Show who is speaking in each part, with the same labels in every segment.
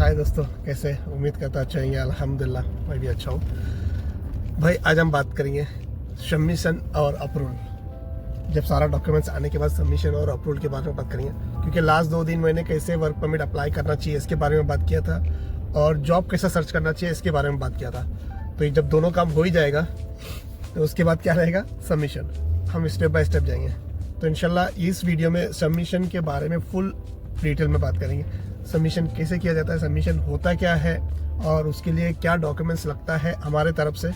Speaker 1: हाय दोस्तों, कैसे? उम्मीद करता अच्छा होंगे। अल्हम्दुलिल्लाह मैं भी अच्छा हूँ। भाई आज हम बात करेंगे सबमिशन और अप्रूवल। जब सारा डॉक्यूमेंट्स आने के बाद सबमिशन और अप्रूवल के बारे में बात करेंगे, क्योंकि लास्ट 2 दिन मैंने कैसे वर्क परमिट अप्लाई करना चाहिए इसके बारे में बात किया था और जॉब कैसे सर्च करना चाहिए इसके बारे में बात किया था। तो ये जब दोनों काम हो ही जाएगा तो उसके बाद क्या रहेगा, सबमिशन। हम स्टेप बाय स्टेप जाएंगे। तो इंशाल्लाह इस वीडियो में सबमिशन के बारे में फुल डिटेल में बात करेंगे। सबमिशन कैसे किया जाता है, सबमिशन होता क्या है और उसके लिए क्या डॉक्यूमेंट्स लगता है हमारे तरफ से,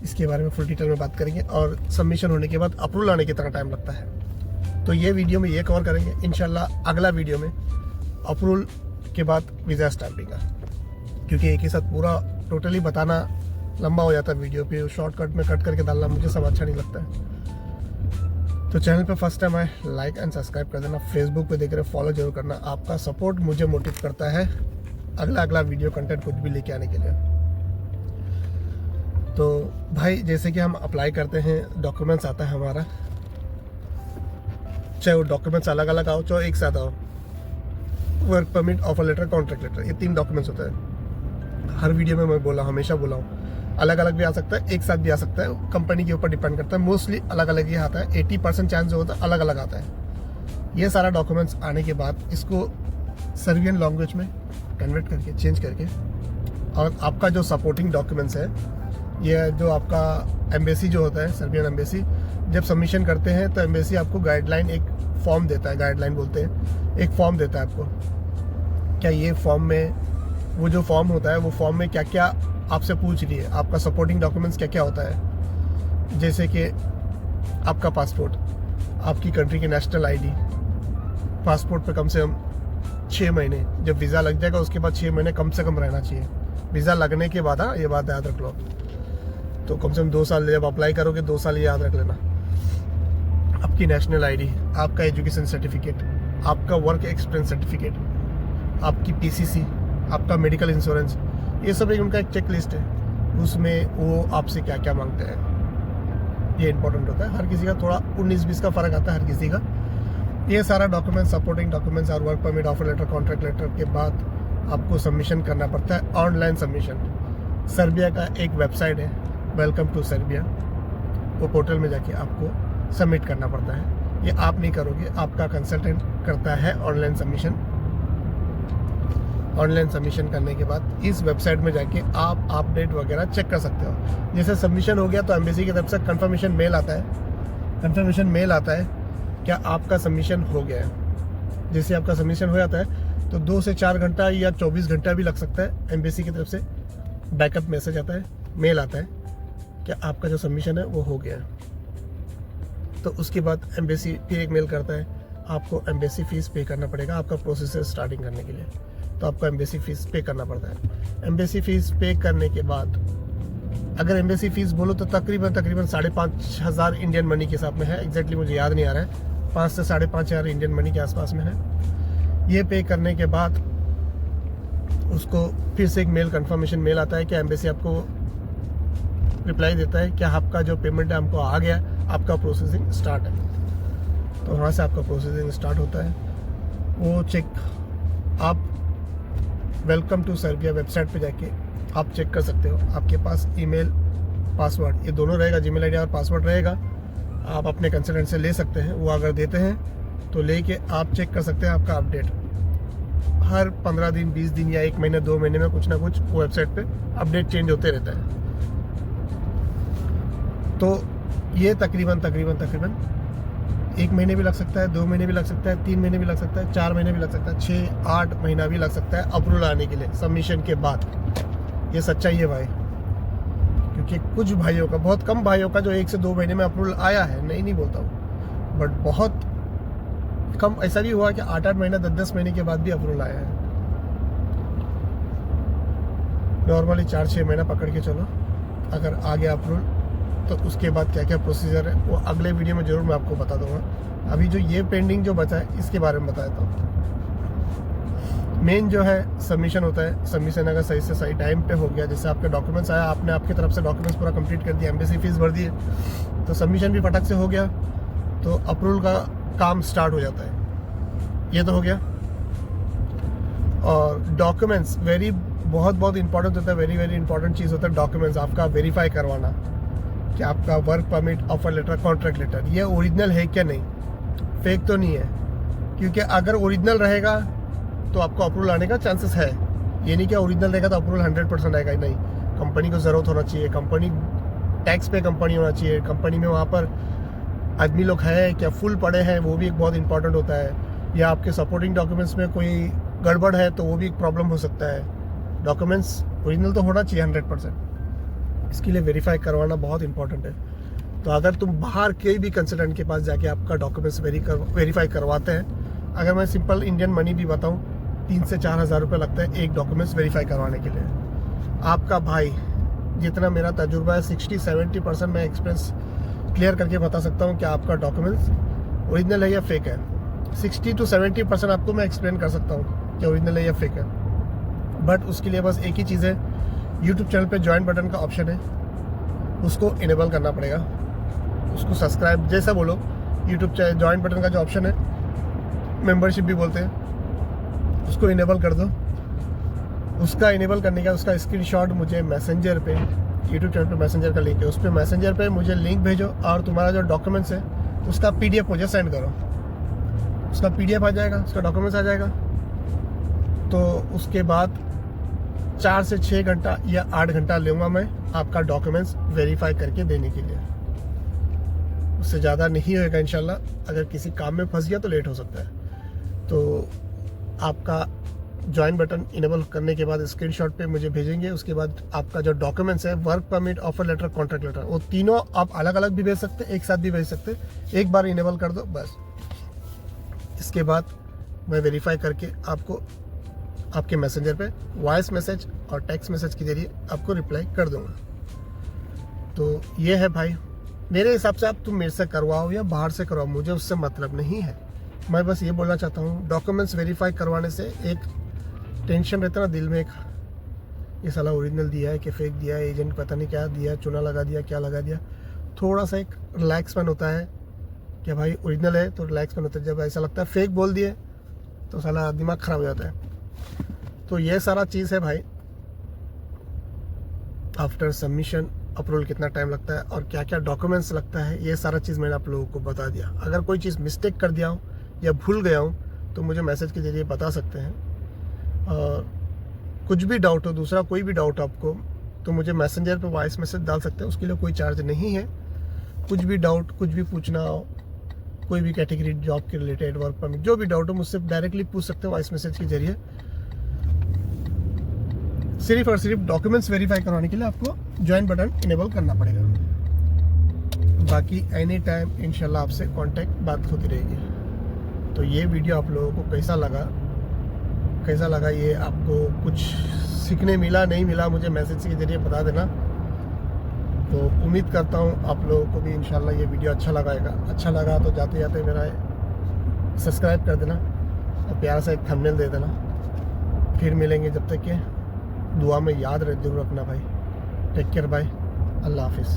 Speaker 1: इसके बारे में फुल डिटेल में बात करेंगे। और सबमिशन होने के बाद अप्रूवल आने की तरह टाइम लगता है, तो ये वीडियो में ये कवर करेंगे। इंशाल्लाह अगला वीडियो में अप्रूवल के बाद वीज़ा स्टैंपिंग का, क्योंकि एक ही साथ पूरा टोटली बताना लंबा हो जाता है वीडियो पे। शॉर्टकट में कट करके डालना मुझे सब अच्छा नहीं लगता है। तो चैनल पे फर्स्ट टाइम आए, लाइक एंड सब्सक्राइब कर देना। फेसबुक पे देख रहे फॉलो जरूर करना। आपका सपोर्ट मुझे मोटिव करता है अगला वीडियो कंटेंट कुछ भी लेके आने के लिए। तो भाई जैसे कि हम अप्लाई करते हैं, डॉक्यूमेंट्स आता है हमारा, चाहे वो डॉक्यूमेंट्स अलग अलग आओ चाहे एक साथ आओ, work permit, offer letter, contract letter, ये 3 डॉक्यूमेंट्स होते हैं। हर वीडियो में मैं बोला, हमेशा बोला हूँ, अलग अलग भी आ सकता है, एक साथ भी आ सकता है, कंपनी के ऊपर डिपेंड करता है। मोस्टली अलग अलग ही आता है, 80% चांस जो होता है अलग अलग आता है। ये सारा डॉक्यूमेंट्स आने के बाद इसको सर्बियन लैंग्वेज में कन्वर्ट करके, चेंज करके, और आपका जो सपोर्टिंग डॉक्यूमेंट्स है, ये जो आपका एम्बेसी जो होता है, सर्बियन एम्बेसी, जब सबमिशन करते हैं तो एम्बेसी आपको गाइडलाइन, एक फॉर्म देता है, गाइडलाइन बोलते हैं, एक फॉर्म देता है आपको। क्या ये फॉर्म में, वो जो फॉर्म होता है वो फॉर्म में क्या क्या आपसे पूछ रही है, आपका सपोर्टिंग डॉक्यूमेंट्स क्या क्या होता है, जैसे कि आपका पासपोर्ट, आपकी कंट्री की नेशनल आईडी, पासपोर्ट पे कम से कम 6 महीने, जब वीज़ा लग जाएगा उसके बाद 6 महीने कम से कम रहना चाहिए। वीज़ा लगने के बाद, हाँ ये बात याद रख लो। तो कम से कम 2 साल, जब अप्लाई करोगे 2 साल याद रख लेना। आपकी नेशनल आईडी, आपका एजुकेशन सर्टिफिकेट, आपका वर्क एक्सपीरियंस सर्टिफिकेट, आपकी PCC, आपका मेडिकल इंश्योरेंस, ये सब एक उनका एक चेक लिस्ट है। उसमें वो आपसे क्या क्या मांगते हैं, ये इंपॉर्टेंट होता है। हर किसी का थोड़ा 19-20 का फ़र्क आता है हर किसी का। ये सारा डॉक्यूमेंट, सपोर्टिंग डॉक्यूमेंट्स और work permit, offer letter, contract letter के बाद आपको सबमिशन करना पड़ता है, ऑनलाइन सबमिशन। सर्बिया का एक वेबसाइट है, वेलकम टू सर्बिया, वो पोर्टल में जाके आपको सबमिट करना पड़ता है। ये आप नहीं करोगे, आपका कंसल्टेंट करता है ऑनलाइन सबमिशन। ऑनलाइन सबमिशन करने के बाद इस वेबसाइट में जाके आप अपडेट वगैरह चेक कर सकते हो। जैसे सबमिशन हो गया तो एम्बेसी की तरफ से कंफर्मेशन मेल आता है। कंफर्मेशन मेल आता है क्या आपका सबमिशन हो गया है। जैसे आपका सबमिशन हो जाता है तो 2 से 4 घंटा या 24 घंटा भी लग सकता है। एम्बेसी की तरफ से बैकअप मैसेज आता है, मेल आता है क्या आपका जो सबमिशन है वो हो गया है। तो उसके बाद एम्बेसी फिर एक मेल करता है, आपको एम्बेसी फ़ीस पे करना पड़ेगा आपका प्रोसेस स्टार्टिंग करने के लिए। तो आपको एम्बेसी फ़ीस पे करना पड़ता है। एम्बेसी फ़ीस पे करने के बाद, अगर एम्बेसी फ़ीस बोलो तो तकरीबन 5,500 इंडियन मनी के हिसाब में है। एग्जैक्टली मुझे याद नहीं आ रहा है, 5 से 5,500 इंडियन मनी के आसपास में है। ये पे करने के बाद उसको फिर से एक मेल, कंफर्मेशन मेल आता है कि एम्बेसी आपको रिप्लाई देता है कि आपका जो पेमेंट है हमको आ गया, आपका प्रोसेसिंग स्टार्ट है। तो वहाँ से आपका प्रोसेसिंग स्टार्ट होता है। वो चेक आप वेलकम टू सर्बिया वेबसाइट पे जाके आप चेक कर सकते हो। आपके पास ईमेल, पासवर्ड, ये दोनों रहेगा, जीमेल आईडी और पासवर्ड रहेगा। आप अपने कंसल्टेंट से ले सकते हैं, वो अगर देते हैं तो लेके आप चेक कर सकते हैं आपका अपडेट। हर 15 दिन, 20 दिन या 1 महीने, 2 महीने में कुछ ना कुछ वो वेबसाइट पे अपडेट चेंज होते रहता है। तो ये तकरीबन 1 महीने भी लग सकता है, 2 महीने भी लग सकता है, 3 महीने भी लग सकता है, 4 महीने भी लग सकता है, 6-8 महीना भी लग सकता है अप्रूवल आने के लिए सबमिशन के बाद। ये सच्चाई है भाई, क्योंकि कुछ भाइयों का, बहुत कम भाइयों का जो 1 से 2 महीने में अप्रूवल आया है, नहीं बोलता हूँ, बट बहुत कम ऐसा भी हुआ कि 8-8 महीना, 10-10 महीने के बाद भी अप्रूवल आया है। नॉर्मली 4-6 महीना पकड़ के चलो, अगर आ गया अप्रूवल तो उसके बाद क्या क्या प्रोसीजर है वो अगले वीडियो में ज़रूर मैं आपको बता दूंगा। अभी जो ये पेंडिंग जो बचा है इसके बारे में बता देता हूँ। मेन जो है सबमिशन होता है। सबमिशन अगर सही से सही टाइम पे हो गया, जैसे आपके डॉक्यूमेंट्स आया, आपने आपकी तरफ से डॉक्यूमेंट्स पूरा कंप्लीट कर दिया, एम्बेसी फ़ीस भर दी है, तो सबमिशन भी फटक से हो गया, तो अप्रूवल का काम स्टार्ट हो जाता है। ये तो हो गया। और डॉक्यूमेंट्स बहुत इंपॉर्टेंट होता है, वेरी इंपॉर्टेंट चीज़ होता है डॉक्यूमेंट्स आपका वेरीफाई करवाना कि आपका work permit, offer letter, contract letter ये ओरिजिनल है क्या नहीं, फेक तो नहीं है। क्योंकि अगर ओरिजिनल रहेगा तो आपको अप्रूवल आने का चांसेस है। ये नहीं कि ओरिजिनल रहेगा तो अप्रूवल 100% आएगा ही, नहीं। कंपनी को ज़रूरत होना चाहिए, कंपनी टैक्स पे कंपनी होना चाहिए, कंपनी में वहाँ पर आदमी लोग हैं क्या, फुल पड़े हैं, वो भी एक बहुत इंपॉर्टेंट होता है। या आपके सपोर्टिंग डॉक्यूमेंट्स में कोई गड़बड़ है तो वो भी एक प्रॉब्लम हो सकता है। डॉक्यूमेंट्स ओरिजिनल तो होना चाहिए 100%। इसके लिए वेरीफाई करवाना बहुत इंपॉर्टेंट है। तो अगर तुम बाहर कोई भी कंसल्टेंट के पास जाके आपका डॉक्यूमेंट्स वेरीफाई करवाते हैं, अगर मैं सिंपल इंडियन मनी भी बताऊं, 3 से 4 हज़ार रुपये लगता है एक डॉक्यूमेंट्स वेरीफाई करवाने के लिए। आपका भाई जितना मेरा तजुर्बा है 60-70% मैं एक्सपीरियंस क्लियर करके बता सकता हूँ कि आपका डॉक्यूमेंट्स ओरिजिनल है या फेक है। 60 to 70% आपको मैं एक्सप्लेन कर सकता हूँ कि ओरिजिनल है या फेक है। बट उसके लिए बस एक ही चीज़ है, यूट्यूब चैनल पे ज्वाइन बटन का ऑप्शन है, उसको इनेबल करना पड़ेगा, उसको सब्सक्राइब जैसा बोलो। यूट्यूब ज्वाइन बटन का जो ऑप्शन है, मेंबरशिप भी बोलते हैं, उसको इनेबल कर दो। उसका इनेबल करने का उसका स्क्रीनशॉट मुझे मैसेंजर पे, यूट्यूब चैनल पे मैसेंजर का लिंक है, उस पर मैसेंजर पे मुझे लिंक भेजो और तुम्हारा जो डॉक्यूमेंट्स है उसका PDF मुझे सेंड करो। उसका PDF आ जाएगा, उसका डॉक्यूमेंट्स आ जाएगा। तो उसके बाद 4 से 6 घंटा या 8 घंटा लूँगा मैं आपका डॉक्यूमेंट्स वेरीफाई करके देने के लिए। उससे ज़्यादा नहीं होएगा इंशाल्लाह। अगर किसी काम में फंस गया तो लेट हो सकता है। तो आपका ज्वाइन बटन इनेबल करने के बाद स्क्रीनशॉट पे मुझे भेजेंगे। उसके बाद आपका जो डॉक्यूमेंट्स है, work permit, offer letter, contract letter, वो तीनों आप अलग अलग भी भेज सकते हैं, एक साथ भी भेज सकते हैं। एक बार इनेबल कर दो बस। इसके बाद मैं वेरीफाई करके आपको आपके मैसेंजर पे वॉइस मैसेज और टेक्स्ट मैसेज के जरिए आपको रिप्लाई कर दूंगा। तो ये है भाई, मेरे हिसाब से आप तुम मेरे से करवाओ या बाहर से करवाओ, मुझे उससे मतलब नहीं है। मैं बस ये बोलना चाहता हूँ, डॉक्यूमेंट्स वेरीफाई करवाने से एक टेंशन रहता है ना दिल में, एक ये साला ओरिजिनल दिया है कि फेक दिया है, एजेंट पता नहीं क्या दिया, चूना लगा दिया, क्या लगा दिया। थोड़ा सा एक रिलैक्सपन होता है कि भाई ओरिजिनल है तो रिलैक्सपन होता है। जब ऐसा लगता है फेक बोल दिए तो साला दिमाग ख़राब हो जाता है। तो ये सारा चीज़ है भाई। आफ्टर सबमिशन अप्रूवल कितना टाइम लगता है और क्या क्या डॉक्यूमेंट्स लगता है, ये सारा चीज़ मैंने आप लोगों को बता दिया। अगर कोई चीज़ मिस्टेक कर दिया हूँ या भूल गया हूँ तो मुझे मैसेज के जरिए बता सकते हैं। और कुछ भी डाउट हो, दूसरा कोई भी डाउट हो आपको, तो मुझे मैसेंजर पे वॉइस मैसेज डाल सकते हैं, उसके लिए कोई चार्ज नहीं है। कुछ भी डाउट, कुछ भी पूछना हो, कोई भी कैटेगरी, जॉब के रिलेटेड, वर्क परमिट, जो भी डाउट हो मुझसे डायरेक्टली पूछ सकते हैं वॉइस मैसेज के जरिए। सिर्फ और सिर्फ डॉक्यूमेंट्स वेरीफाई करवाने के लिए आपको ज्वाइन बटन इनेबल करना पड़ेगा। बाकी एनी टाइम इंशाल्लाह आपसे कांटेक्ट बात होती रहेगी। तो ये वीडियो आप लोगों को कैसा लगा ये आपको कुछ सीखने मिला, नहीं मिला, मुझे मैसेज के जरिए बता देना। तो उम्मीद करता हूँ आप लोगों को भी इंशाल्लाह ये वीडियो अच्छा लगा तो जाते जाते मेरा सब्सक्राइब कर देना और प्यारा सा एक थंबनेल दे देना। फिर मिलेंगे, जब तक के दुआ में याद जरूर रखना भाई। टेक केयर, बाय, अल्लाह हाफिज़।